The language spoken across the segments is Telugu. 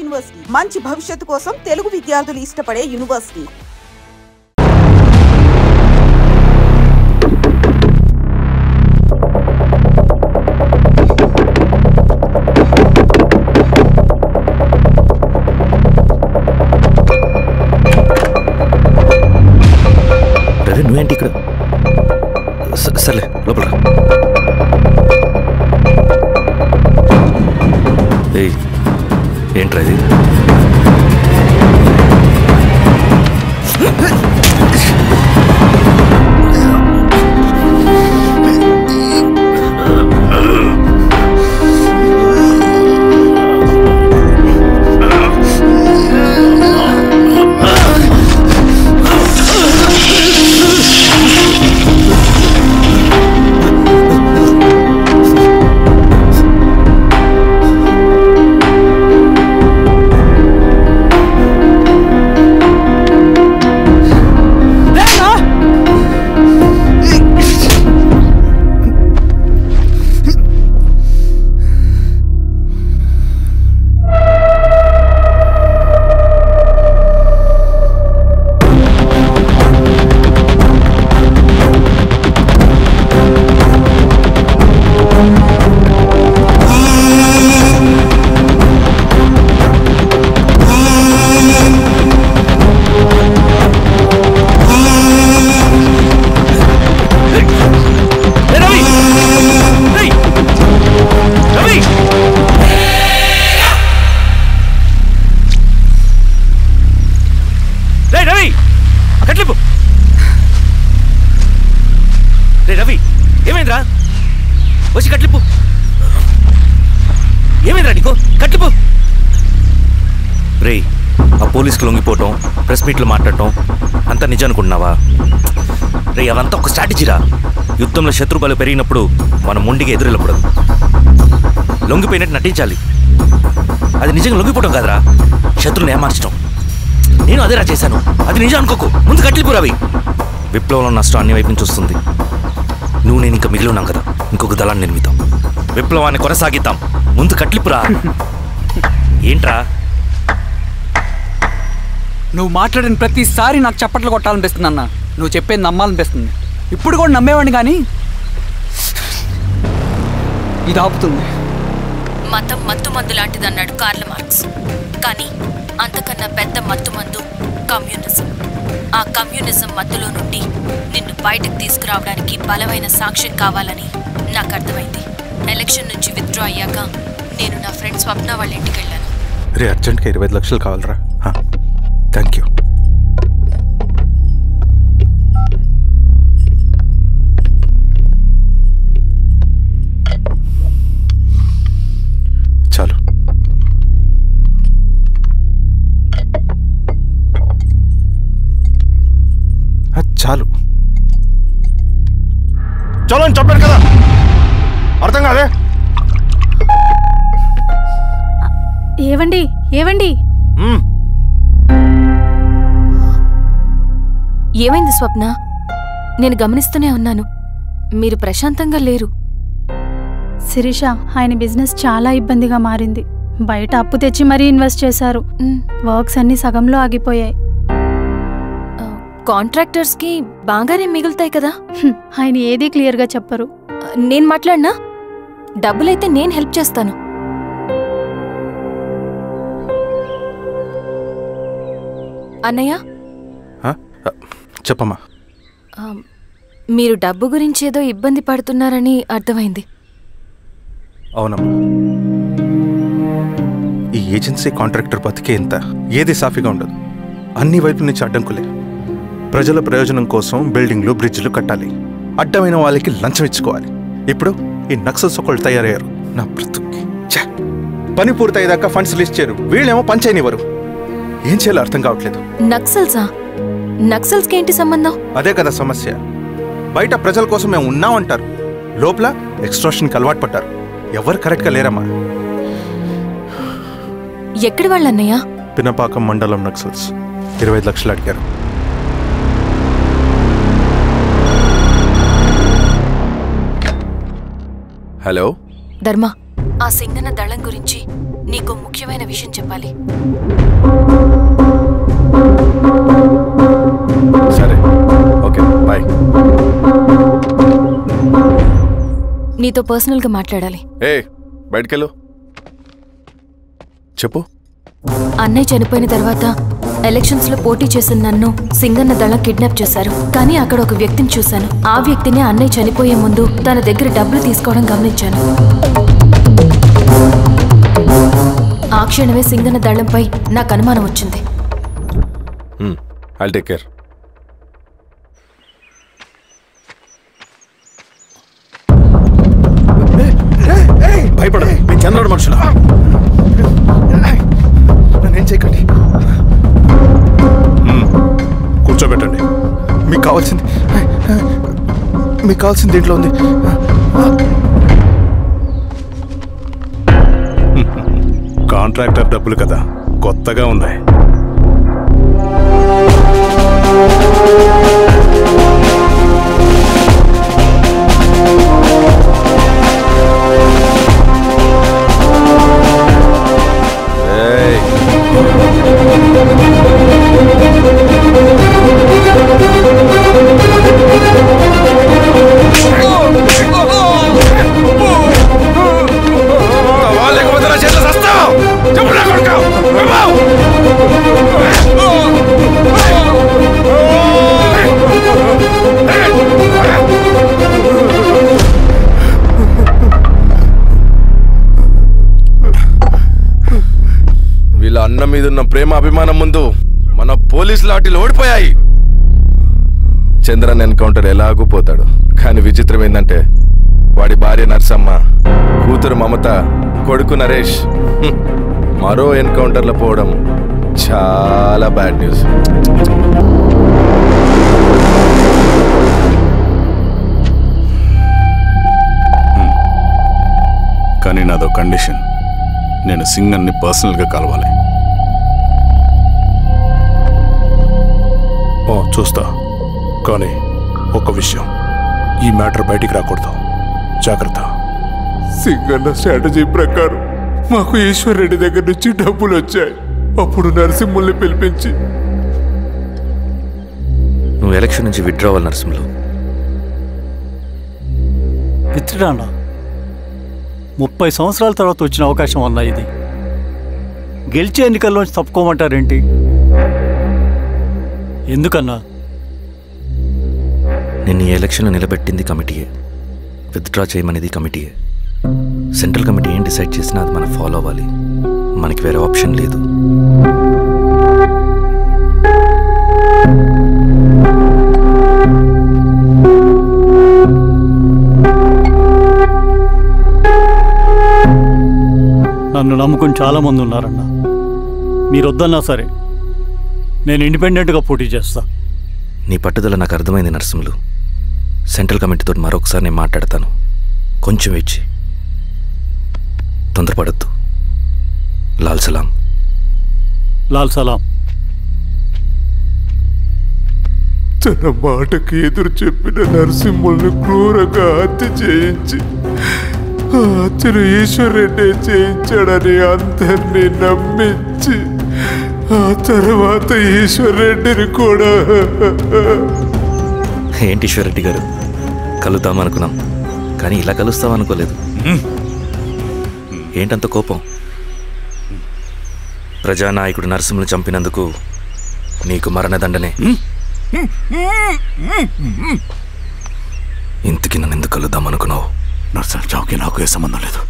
యూనివర్సిటీ మంచి భవిష్యత్తు కోసం తెలుగు విద్యార్థులు ఇష్టపడే యూనివర్సిటీ. నువ్వేంటి ఇక్కడ? సర్లే లోపల ఏంట్రా ఇది? రవి ఏమైందిరా? వచ్చి కట్లిప్పు. ఏమైందిరా నీకు? కట్లిప్పు. రే ఆ పోలీసుకి లొంగిపోవటం, ప్రెస్ మీట్లు మాట్లాడటం అంతా నిజం అనుకుంటున్నావా? రే అవంతా ఒక స్ట్రాటజీరా. యుద్ధంలో శత్రుబలు పెరిగినప్పుడు మనం మొండిగా ఎదురెళ్ళకూడదు, లొంగిపోయినట్టు నటించాలి. అది నిజంగా లొంగిపోవటం కాదురా, శత్రువుని ఏమార్చడం. నేను అదేరా చేశాను. అది నిజం అనుకోకు. ముందు కట్లిప్పు రవి. విప్లవంలో నష్టం అన్ని వైపు నుంచి వస్తుంది. నువ్వు నేను ఇంకా మిగిలి ఉన్నాం కదా, ఇంకొక దళాన్ని నిర్మితాం, విప్లవాన్ని కొనసాగిద్దాం. ముందు కట్లిప్పురా. ఏంట్రా నువ్వు మాట్లాడిన ప్రతిసారి నాకు చప్పట్లు కొట్టాలనిపిస్తుంది అన్న. నువ్వు చెప్పేది నమ్మాలనిపిస్తుంది. ఇప్పుడు కూడా నమ్మేవాడిని, కానీ ఇది ఆపుతుంది. మతం మత్తు మందు లాంటిది అన్నాడు కార్ల్ మార్క్స్. కానీ అంతకన్నా పెద్ద మత్తు మందు కమ్యూనిజం. ఆ కమ్యూనిజం మత్తులో నుండి నిన్ను బయటకు తీసుకురావడానికి బలమైన సాక్ష్యం కావాలని నాకు అర్థమైంది. ఎలక్షన్ నుంచి విత్డ్రా అయ్యాక నేను నా ఫ్రెండ్ స్వప్న వాళ్ళ ఇంటికి వెళ్ళాను. రే అర్జెంట్గా 25 లక్షలు కావాలరా. Thank you. చాలు. చాలు చలో అని చెప్పాను కదా, అర్థం కాదే? ఏవండి ఏవండి ఏమైంది స్వప్న? నేను గమనిస్తూనే ఉన్నాను, మీరు ప్రశాంతంగా లేరు. శిరీష, ఆయన బిజినెస్ చాలా ఇబ్బందిగా మారింది. బయట అప్పు తెచ్చి మరీ ఇన్వెస్ట్ చేశారు. వర్క్స్ అన్ని సగంలో ఆగిపోయాయి. కాంట్రాక్టర్స్కి బాగానే మిగులుతాయి కదా. ఆయన ఏదీ క్లియర్గా చెప్పరు. నేను మాట్లాడినా డబ్బులైతే నేను హెల్ప్ చేస్తాను. అన్నయ్య చెప్పమ్మా. మీరు డబ్బు గురించి ఏదో ఇబ్బంది పడుతున్నారని అర్థమైంది. అవునమ్మా, ఈ ఏజెన్సీ కాంట్రాక్టర్ బతికే ఇంత ఏది సాఫీగా ఉండదు. అన్ని వైపుల నుంచి అడ్డంకులే. ప్రజల ప్రయోజనం కోసం బిల్డింగ్లు బ్రిడ్జ్లు కట్టాలి, అడ్డమైన వాళ్ళకి లంచం ఇచ్చుకోవాలి. ఇప్పుడు ఈ నక్సల్స్ ఒకళ్ళు తయారయ్యారు. నా బ్రతుక్కి పని పూర్తయ్యేదాకా ఫండ్స్ లిస్ట్ చేయరు, వీళ్ళేమో పని చేయనివ్వరు. ఏం చేయాలో అర్థం కావట్లేదు. నక్సల్సా? నక్సల్స్కి ఏంటి సంబంధం? అదే కదా సమస్య. బయట ప్రజల కోసం మేము ఉన్నామంటారు, లోపల ఎక్స్ట్రాషన్కి అలవాటు పడ్డారు. ఎవరు కరెక్ట్గా లేరమ్మా. ఎక్కడి వాళ్ళన్నయ్యా? పినపాకం మండలం నక్సల్స్ 25 లక్షలు అడిగారు. హలో ధర్మ, ఆ సింగన దళం గురించి నీకు ముఖ్యమైన విషయం చెప్పాలి. సరే, ఓకే, బాయ్. నీతో పర్సనల్గా మాట్లాడాలి. బయటకెళ్ళు. చెప్పు. అన్నయ్య చనిపోయిన తర్వాత ఎలక్షన్స్ లో పోటీ చేసిన నన్ను సింగన్న దళం కిడ్నాప్ చేశారు. కానీ అక్కడ ఒక వ్యక్తిని చూశాను. ఆ వ్యక్తిని అన్నయ్య చనిపోయే ముందు తన దగ్గర డబ్బులు తీసుకోవడం గమనించాను. ఆ క్షణమే సింగన్న దళంపై నాకు అనుమానం వచ్చింది. I'll take care. భయపడదు, నేను చంద్రుడు మనుషులు. నన్నేం చేయకండి. కూర్చోబెట్టండి. మీకు కావాల్సింది దీంట్లో ఉంది. కాంట్రాక్టర్ డబ్బులు కదా, కొత్తగా ఉన్నాయి. వీళ్ళ అన్న మీదున్న ప్రేమ అభిమానం ముందు మన పోలీస్ లాఠీలు ఓడిపోయాయి. చంద్రన్ ఎన్కౌంటర్ ఎలాగూ పోతాడు. కానీ విచిత్రం ఏంటంటే వాడి భార్య నర్సమ్మ, కూతురు మమత, కొడుకు నరేష్ మరో ఎన్కౌంటర్లో పోవడం చాలా బ్యాడ్ న్యూస్. కానీ నాదో కండిషన్. నేను సింగన్ని పర్సనల్గా కలవాలి. చూస్తా. కానీ ఒక విషయం, ఈ మ్యాటర్ బయటికి రాకూడదు. జాగ్రత్త. సింగన్న స్ట్రాటజీ ప్రకారం మాకు ఈశ్వర్ రెడ్డి దగ్గర నుంచి డబ్బులు వచ్చాయి. అప్పుడు నరసింహుల్ని పిలిపించి, నువ్వు ఎలక్షన్ నుంచి విత్డ్రా అవ్వాలి నరసింహులు. విత్డ్రానా? 30 సంవత్సరాల తర్వాత వచ్చిన అవకాశం అన్నా ఇది. గెలిచే ఎన్నికల్లోంచి తప్పుకోమంటారేంటి? ఎందుకన్నా? నిన్ను ఈ ఎలక్షన్లో నిలబెట్టింది కమిటీయే, విత్డ్రా చేయమనేది కమిటీయే. సెంట్రల్ కమిటీ ఏం డిసైడ్ చేసినా అది మనం ఫాలో అవ్వాలి. మనకి వేరే ఆప్షన్ లేదు. నన్ను నమ్ముకుని చాలామంది ఉన్నారన్న. మీరు వద్దన్నా సరే నేను ఇండిపెండెంట్గా పోటీ చేస్తా. నీ పట్టుదల నాకు అర్థమైంది నరసింహులు. సెంట్రల్ కమిటీతో మరొకసారి నేను మాట్లాడతాను. కొంచెం వెచ్చి, తొందరపడద్దు. లాల్ సలాం. లాల్ సలాం. తన మాటకి ఎదురు చెప్పిన నరసింహుల్ని క్రూరంగా హత్య చేయించి ఆ హత్యను ఈశ్వర్ రెడ్డి చేయించాడని అందరినీ నమ్మించి ఆ తర్వాత ఈశ్వర్ రెడ్డిని కూడా. ఏంటి ఈశ్వర్ రెడ్డి గారు, కలుద్దామనుకున్నాం కానీ ఇలా కలుస్తామనుకోలేదు. ఏంటంత కోపం? ప్రజానాయకుడు నరసింహులు చంపినందుకు నీకు మరణదండనే. ఇంతకీ నన్ను ఎందుకు కలుద్దామనుకున్నావు? నరసింహ చావుకి నాకు ఏ సంబంధం లేదు.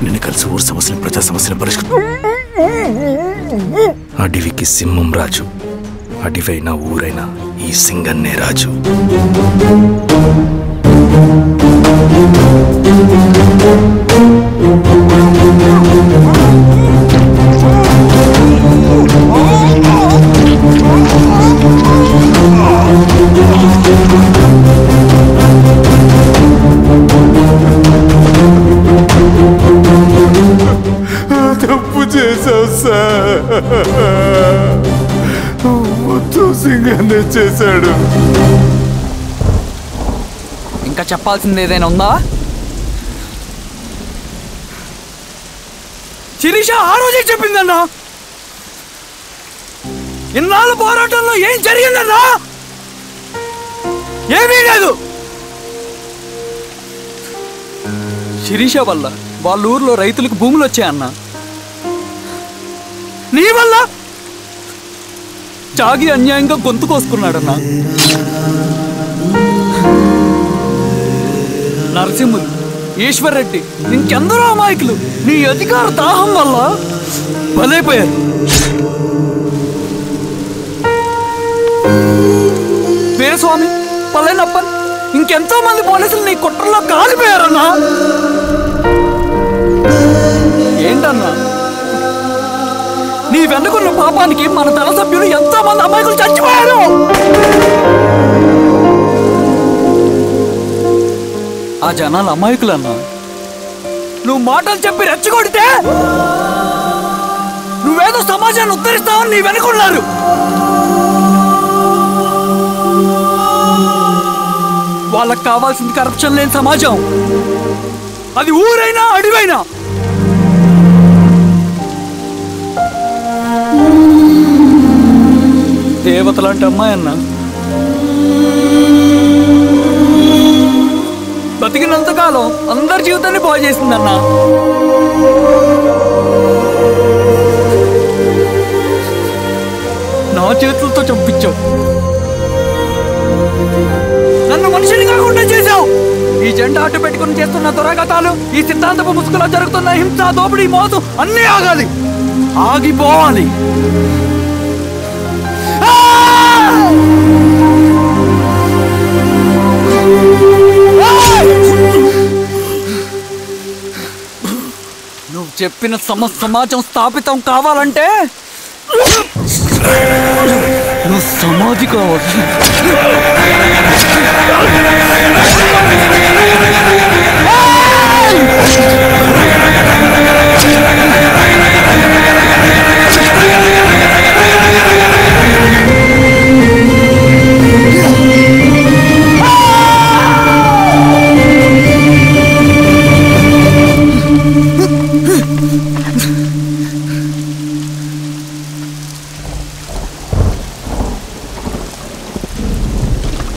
నిన్ను కలిసి ఊరు సమస్యలు, ప్రజా సమస్యలు పరిష్కరించు. అడవికి సింహం రాజు, అడవైనా ఊరైనా ఈ సింగన్నే రాజు. తప్పు చేశావు సార్. మొత్తం సింగన్నే చేశాడు. ఇంకా చెప్పాల్సింది ఏదైనా ఉందా? శిరీష ఆ రోజే చెప్పిందన్నా. ఇన్నాళ్ళ పోరాటంలో ఏం జరిగిందన్నా? ఏమీ లేదు. శిరీష వల్ల వాళ్ళ ఊర్లో రైతులకు భూములు వచ్చాయన్నా. నీ వల్ల చాగి అన్యాయంగా గొంతు కోసుకున్నాడన్నా. నరసింహులు, ఈశ్వర్రెడ్డి, ఇంకెందరో అమాయకులు నీ అధికార దాహం వల్ల బలైపోయారు. వీరస్వామి, పల్లెనప్పన్, ఇంకెంతో మంది పోలీసులు నీ కుట్రలో కాలిపోయారన్నా. ఏంటన్నా నీ వెనుకున్న పాపానికి మన దళ సభ్యులు ఎంతో మంది అమాయకులు చచ్చిపోయారు. ఆ జనాలు అమాయకులన్నా. నువ్వు మాటలు చెప్పి రెచ్చగొడితే నువ్వేదో సమాజాన్ని ఉద్ధరిస్తావని నీ వెనుకున్నారు. వాళ్ళకి కావాల్సింది కరప్షన్ లేని సమాజం. అది ఊరైనా అడవైనా. దేవతలాంటి అమ్మాయి అన్నా. బతికినంతకాలం అందరి జీవితాన్ని బాగు చేసిందన్నా. నా చేతులతో చంపించావు. నన్ను మనిషిని కాకుండా చేశావు. ఈ జెండా అడ్డు పెట్టుకుని చేస్తున్న దురాఘాతాలు, ఈ సిద్ధాంతపు ముసుగులో జరుగుతున్న హింస, దోపిడీ, మోసం అన్నీ ఆగాలి, ఆగిపోవాలి. నువ్వు చెప్పిన సమాజం స్థాపితం కావాలంటే నువ్వు సమాధి కావాలి.